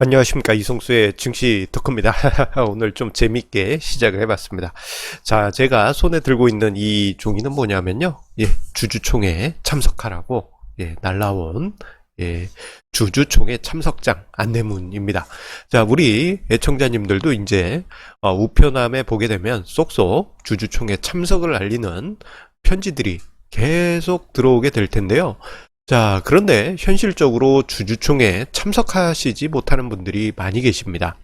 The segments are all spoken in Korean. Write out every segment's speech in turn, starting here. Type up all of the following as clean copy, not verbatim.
안녕하십니까, 이성수의 증시 덕후입니다. 오늘 좀 재밌게 시작을 해봤습니다. 자, 제가 손에 들고 있는 이 종이는 뭐냐면요, 주주총회에 참석하라고 날라온 주주총회 참석장 안내문입니다. 자, 우리 애청자님들도 이제 우편함에 보게 되면 쏙쏙 주주총회 참석을 알리는 편지들이 계속 들어오게 될 텐데요. 자, 그런데 현실적으로 주주총회에 참석하시지 못하는 분들이 많이 계십니다.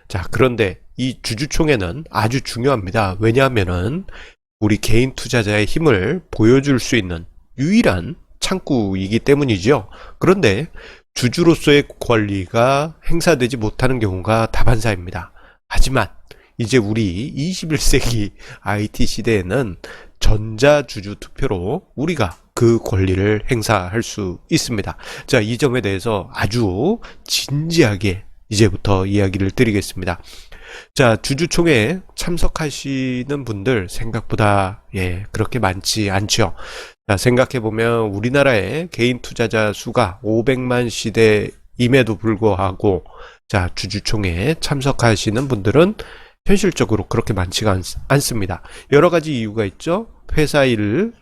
자, 그런데 이 주주총회는 아주 중요합니다. 왜냐하면은 우리 개인 투자자의 힘을 보여줄 수 있는 유일한 창구이기 때문이죠. 그런데 주주로서의 권리가 행사되지 못하는 경우가 다반사입니다. 하지만 이제 우리 21세기 IT 시대에는 전자주주 투표로 우리가 그 권리를 행사할 수 있습니다. 자, 이 점에 대해서 아주 진지하게 이제부터 이야기를 드리겠습니다. 자, 주주총회에 참석하시는 분들 생각보다 그렇게 많지 않죠. 자, 생각해보면 우리나라의 개인 투자자 수가 500만 시대임에도 불구하고 자, 주주총회에 참석하시는 분들은 현실적으로 그렇게 많지가 않습니다. 여러 가지 이유가 있죠. 회사 일,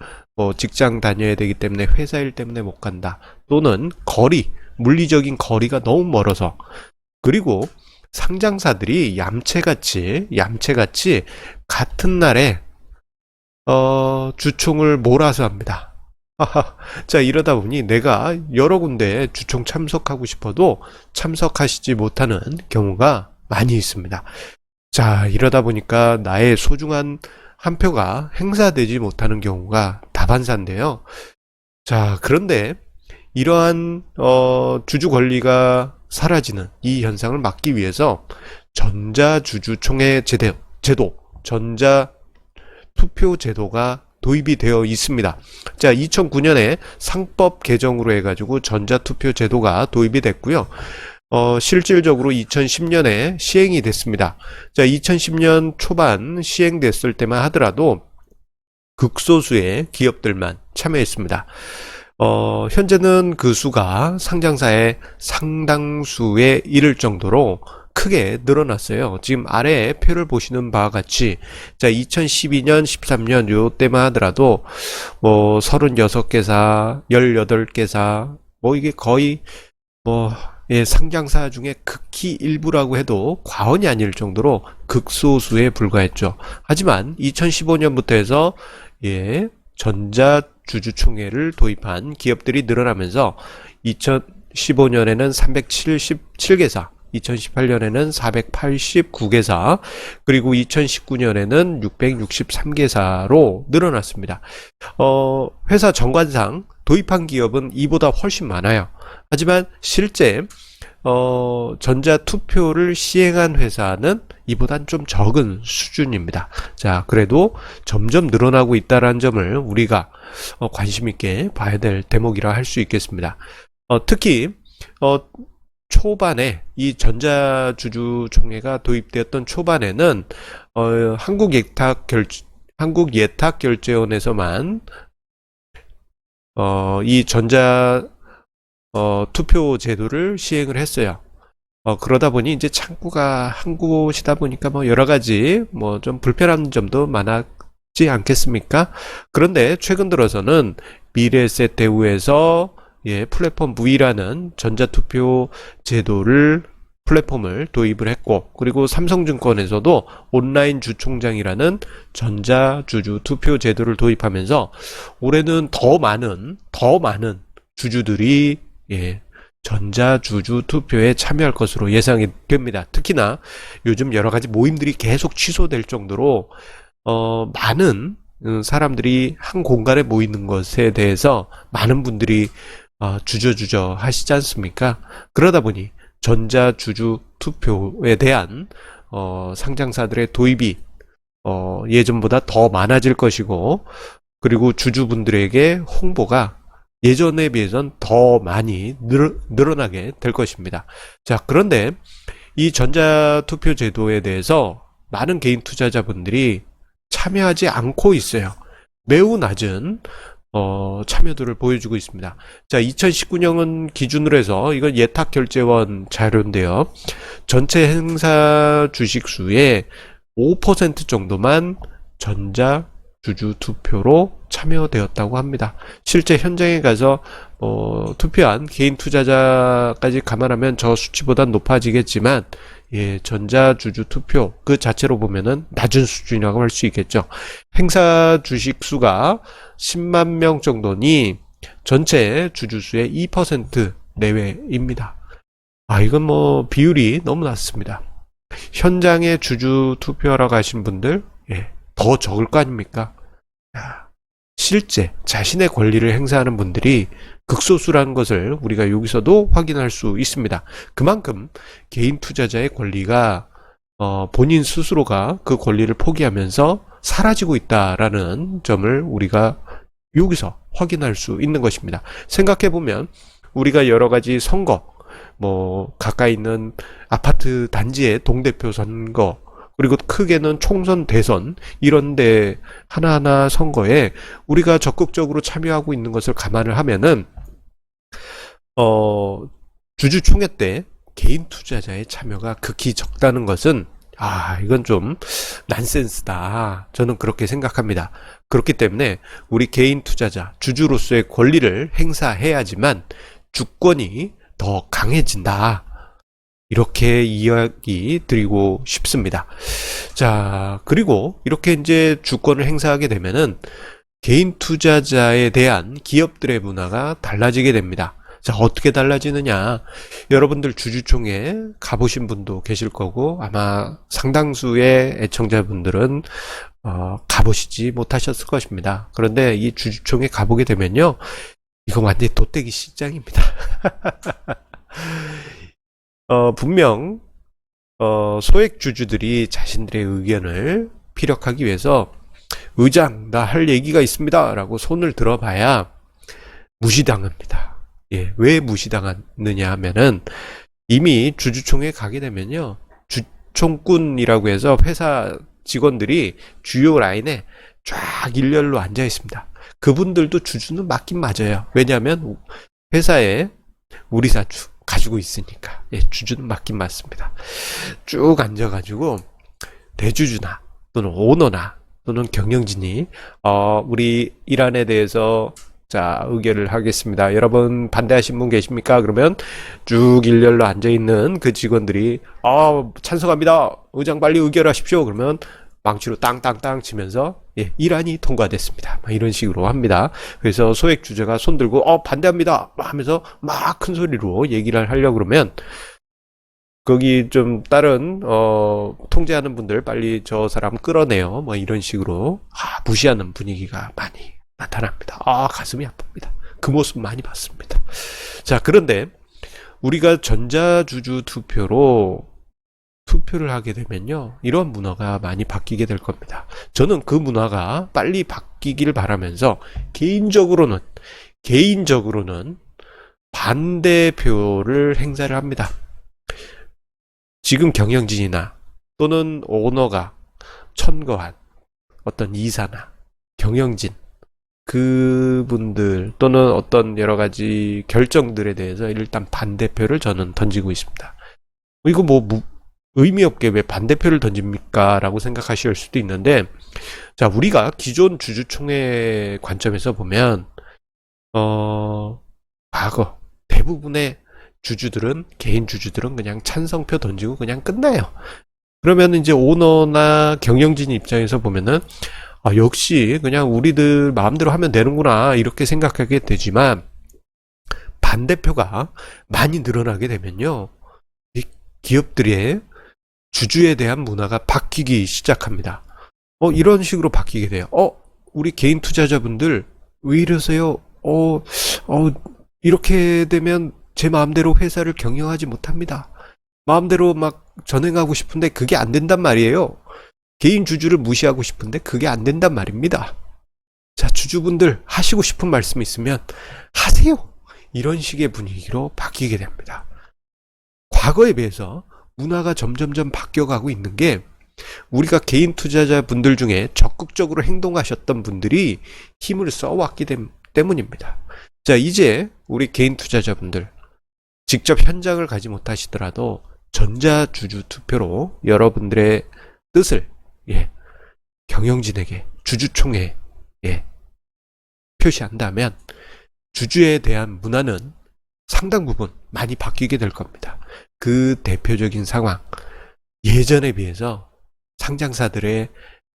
직장 다녀야 되기 때문에 회사 일 때문에 못 간다. 또는 물리적인 거리가 너무 멀어서. 그리고 상장사들이 얌체같이 같은 날에 주총을 몰아서 합니다. 자, 이러다 보니 내가 여러 군데 주총 참석하고 싶어도 참석하시지 못하는 경우가 많이 있습니다. 자, 이러다 보니까 나의 소중한 한 표가 행사되지 못하는 경우가 다반사인데요. 자, 그런데 이러한 주주 권리가 사라지는 이 현상을 막기 위해서 전자주주총회 제도, 전자투표 제도가 도입이 되어 있습니다. 자, 2009년에 상법 개정으로 해가지고 전자투표 제도가 도입이 됐고요. 실질적으로 2010년에 시행이 됐습니다. 자, 2010년 초반 시행됐을 때만 하더라도 극소수의 기업들만 참여했습니다. 현재는 그 수가 상장사의 상당수에 이를 정도로 크게 늘어났어요. 지금 아래에 표를 보시는 바와 같이 자, 2012년, 13년 요때만 하더라도 36개사, 18개사 이게 거의 상장사 중에 극히 일부라고 해도 과언이 아닐 정도로 극소수에 불과했죠. 하지만 2015년부터 해서 전자주주총회를 도입한 기업들이 늘어나면서 2015년에는 377개사, 2018년에는 489개사, 그리고 2019년에는 663개사로 늘어났습니다. 회사 정관상 도입한 기업은 이보다 훨씬 많아요. 하지만 실제 전자투표를 시행한 회사는 이보단 좀 적은 수준입니다. 자, 그래도 점점 늘어나고 있다는 점을 우리가 관심 있게 봐야 될 대목이라 할 수 있겠습니다. 특히 초반에 이 전자주주총회가 도입되었던 초반에는 한국예탁결제원에서만 이 투표 제도를 시행을 했어요. 그러다 보니 이제 창구가 한 곳이다 보니까 여러 가지 좀 불편한 점도 많았지 않겠습니까? 그런데 최근 들어서는 미래에셋대우에서 플랫폼 V라는 전자투표 플랫폼을 도입을 했고, 그리고 삼성증권에서도 온라인 주총장이라는 전자주주 투표 제도를 도입하면서 올해는 더 많은 주주들이 전자주주 투표에 참여할 것으로 예상이 됩니다. 특히나 요즘 여러 가지 모임들이 계속 취소될 정도로 많은 사람들이 한 공간에 모이는 것에 대해서 많은 분들이 주저 하시지 않습니까? 그러다 보니 전자주주 투표에 대한 상장사들의 도입이 예전보다 더 많아질 것이고, 그리고 주주분들에게 홍보가 예전에 비해서는 더 많이 늘어나게 될 것입니다. 자, 그런데 이 전자투표 제도에 대해서 많은 개인 투자자분들이 참여하지 않고 있어요. 매우 낮은 참여도를 보여주고 있습니다. 자, 2019년 기준으로 해서 이건 예탁결제원 자료인데요. 전체 행사 주식수의 5% 정도만 전자 주주 투표로 참여되었다고 합니다. 실제 현장에 가서 투표한 개인 투자자까지 감안하면 저 수치보단 높아지겠지만, 예, 전자주주 투표 그 자체로 보면은 낮은 수준이라고 할 수 있겠죠. 행사 주식 수가 10만 명 정도니 전체 주주수의 2% 내외입니다. 이건 뭐 비율이 너무 낮습니다. 현장에 주주 투표하러 가신 분들, 예, 더 적을 거 아닙니까? 실제 자신의 권리를 행사하는 분들이 극소수라는 것을 우리가 여기서도 확인할 수 있습니다. 그만큼 개인 투자자의 권리가 본인 스스로가 그 권리를 포기하면서 사라지고 있다라는 점을 우리가 여기서 확인할 수 있는 것입니다. 생각해보면 우리가 여러 가지 선거, 가까이 있는 아파트 단지의 동대표 선거, 그리고 크게는 총선, 대선 이런데 하나하나 선거에 우리가 적극적으로 참여하고 있는 것을 감안을 하면은 주주총회 때 개인 투자자의 참여가 극히 적다는 것은 이건 좀 난센스다. 저는 그렇게 생각합니다. 그렇기 때문에 우리 개인 투자자, 주주로서의 권리를 행사해야지만 주권이 더 강해진다. 이렇게 이야기 드리고 싶습니다. 자, 그리고 이렇게 이제 주권을 행사하게 되면은 개인 투자자에 대한 기업들의 문화가 달라지게 됩니다. 자, 어떻게 달라지느냐? 여러분들 주주총회 가보신 분도 계실 거고 아마 상당수의 애청자분들은 가보시지 못하셨을 것입니다. 그런데 이 주주총회 가보게 되면요, 이거 완전히 돗대기 시장입니다. 분명 소액 주주들이 자신들의 의견을 피력하기 위해서 의장, 나 할 얘기가 있습니다 라고 손을 들어봐야 무시당합니다. 예, 왜 무시당하느냐 하면은 이미 주주총회 가게 되면요, 주총꾼이라고 해서 회사 직원들이 주요 라인에 쫙 일렬로 앉아 있습니다. 그분들도 주주는 맞긴 맞아요. 왜냐하면 회사에 우리 사주 가지고 있으니까. 예, 주주는 맞긴 맞습니다. 쭉 앉아가지고 대주주나 또는 오너나 또는 경영진이 우리 일안에 대해서 자, 의결을 하겠습니다. 여러분 반대하신 분 계십니까? 그러면 쭉 일렬로 앉아있는 그 직원들이 찬성합니다. 의장 빨리 의결하십시오. 그러면 망치로 땅땅땅 치면서 예, 일안이 통과됐습니다. 이런 식으로 합니다. 그래서 소액 주주가 손들고 반대합니다 하면서 막 큰 소리로 얘기를 하려고 그러면 거기 좀 다른 통제하는 분들 빨리 저 사람 끌어내요. 이런 식으로 무시하는 분위기가 많이 나타납니다. 가슴이 아픕니다. 그 모습 많이 봤습니다. 자, 그런데 우리가 전자주주 투표를 하게 되면요, 이런 문화가 많이 바뀌게 될 겁니다. 저는 그 문화가 빨리 바뀌길 바라면서 개인적으로는 반대표를 행사를 합니다. 지금 경영진이나 또는 오너가 천거한 어떤 이사나 경영진, 그분들 또는 어떤 여러 가지 결정들에 대해서 일단 반대표를 저는 던지고 있습니다. 이거 의미 없게 왜 반대표를 던집니까? 라고 생각하실 수도 있는데, 자, 우리가 기존 주주총회 관점에서 보면, 과거 대부분의 개인 주주들은 그냥 찬성표 던지고 그냥 끝나요. 그러면 이제 오너나 경영진 입장에서 보면은, 역시 그냥 우리들 마음대로 하면 되는구나, 이렇게 생각하게 되지만, 반대표가 많이 늘어나게 되면요, 이 기업들의 주주에 대한 문화가 바뀌기 시작합니다. 이런 식으로 바뀌게 돼요. 우리 개인 투자자분들 왜 이러세요? 이렇게 되면 제 마음대로 회사를 경영하지 못합니다. 마음대로 막 전행하고 싶은데 그게 안 된단 말이에요. 개인 주주를 무시하고 싶은데 그게 안 된단 말입니다. 자, 주주분들 하시고 싶은 말씀 있으면 하세요. 이런 식의 분위기로 바뀌게 됩니다. 과거에 비해서 문화가 점점점 바뀌어가고 있는 게, 우리가 개인 투자자 분들 중에 적극적으로 행동하셨던 분들이 힘을 써왔기 때문입니다. 자, 이제 우리 개인 투자자분들 직접 현장을 가지 못하시더라도 전자주주 투표로 여러분들의 뜻을 경영진에게 주주총회에 표시한다면 주주에 대한 문화는 상당 부분 많이 바뀌게 될 겁니다. 그 대표적인 상황, 예전에 비해서 상장사들의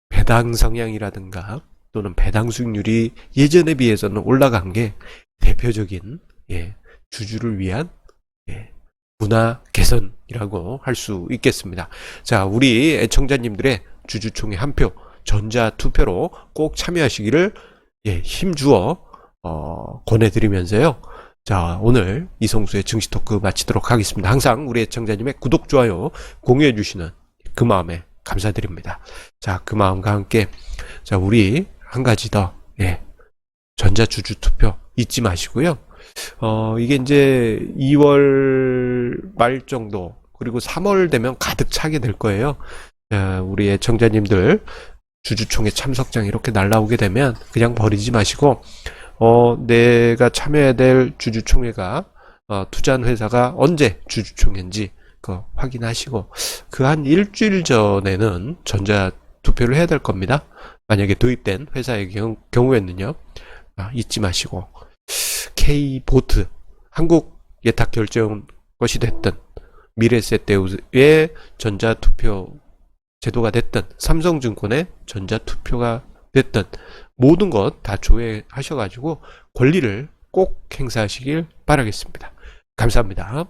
배당 성향이라든가 또는 배당 수익률이 예전에 비해서는 올라간 게 대표적인 주주를 위한 문화 개선이라고 할 수 있겠습니다. 자, 우리 애청자님들의 주주총회 한 표 전자투표로 꼭 참여하시기를 힘주어 권해드리면서요. 자, 오늘 이성수의 증시 토크 마치도록 하겠습니다. 항상 우리 애청자님의 구독, 좋아요, 공유해 주시는 그 마음에 감사드립니다. 자, 그 마음과 함께 자, 우리 한 가지 더 전자주주 투표 잊지 마시고요. 이게 이제 2월 말 정도 그리고 3월 되면 가득 차게 될 거예요. 우리 애청자님들 주주총회 참석장 이렇게 날라오게 되면 그냥 버리지 마시고 내가 참여해야 될 주주총회가 투자한 회사가 언제 주주총회인지 그거 확인하시고 그 한 일주일 전에는 전자투표를 해야 될 겁니다. 만약에 도입된 회사의 경우에는요. 잊지 마시고 K보트 한국 예탁 결정 것이 됐든 미래에셋대우의 전자투표 제도가 됐든 삼성증권의 전자투표가 됐든 모든 것 다 조회하셔가지고 권리를 꼭 행사하시길 바라겠습니다. 감사합니다.